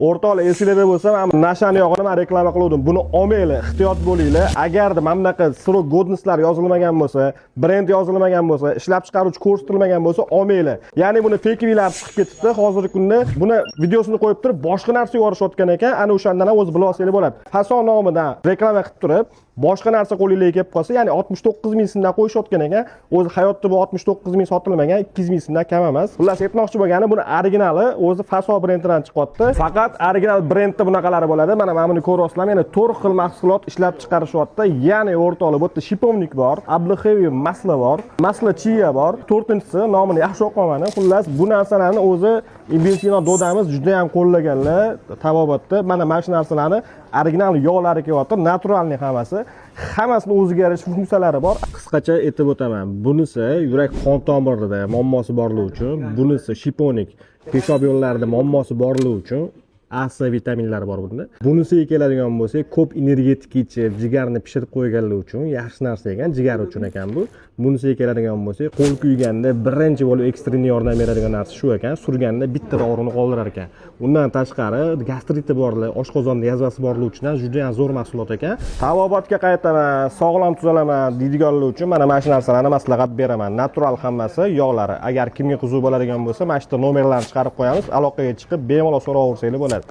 O'rtoqlar, esingizda bo'lsa, men nashani yog'ini men reklama qildim. Buni olmanglar, ehtiyot bo'linglar. Agarda mana bunaqa srok godnostlar yozilmagan bo'lsa, brend yozilmagan bo'lsa, ishlab chiqaruvchi ko'rsatilmagan bo'lsa, olmanglar. Ya'ni buni fakevilar chiqib ketibdi. Hozirgi kunda buni videosini qo'yib turib, boshqa narsa yorishayotgan ekan. Ana o'shandan ham o'zi bilsangiz bo'ladi. Fason nomidan reklama qilib turib, boshqa narsa qo'lingizga kelib qolsa, ya'ni 69 ming so'mdan qo'yishayotgan ekan. O'zi hayotda bu 69 ming sotilmagan, 200 ming so'mdan kam emas. Xullas, aytmoqchi bo'lganim, buni originali o'zi Faso brendidan chiqyapti. Faqat original brendda bunaqalari bo'ladi. Mana buni ko'ryapsizlar. Yana 4 xil mahsulot ishlab chiqarishyapti. Ya'ni o'rtoqlar, bu yerda shipovnik bor, abluheviy masla bor, masla chia bor. 4-inchisi nomini yaxshi o'qimaman. Xullas, bu narsalarni o'zi Ibn dodamiz juda ham qo'llaganlar tabobatda. Mana shu narsalarni original yog'lari kelyapti, naturalniy hammasi. Hammasini o'ziga yarasha funksiyalari bor. Qisqacha aytib o'taman. Bunisi yurak qon tomirida muammosi borligi uchun, bunisi shiponik peshob yo'llarida muammosi borligi uchun A, C vitaminlari bor bunda. Bunisiga keladigan bo'lsak, ko'p energetik ichib, jigarni pishirib qo'yganligi uchun yaxshi narsa ekan, jigar uchun ekan bu. Bunisiga keladigan bo'lsak, qo'l kuyganda birinchi bo'lib ekstremniy yordam beradigan narsa shu ekan, surganda bitta og'riqni qoldirar ekan. Undan tashqari gastriti borlar, oshqozonda yazvasi borligi uchun ham juda ham zo'r mahsulot ekan. Tabobatga qaytaman, sog'lom tuzalaman deydiganlar uchun mana shu narsalarni maslahat beraman. Natural hammasi, yog'lari. Agar kimga qiziq bo'ladigan bo'lsa, mana shu nomerlarni chiqarib qo'yamiz, aloqaga chiqib bemalol so'raversangiz bo'ladi.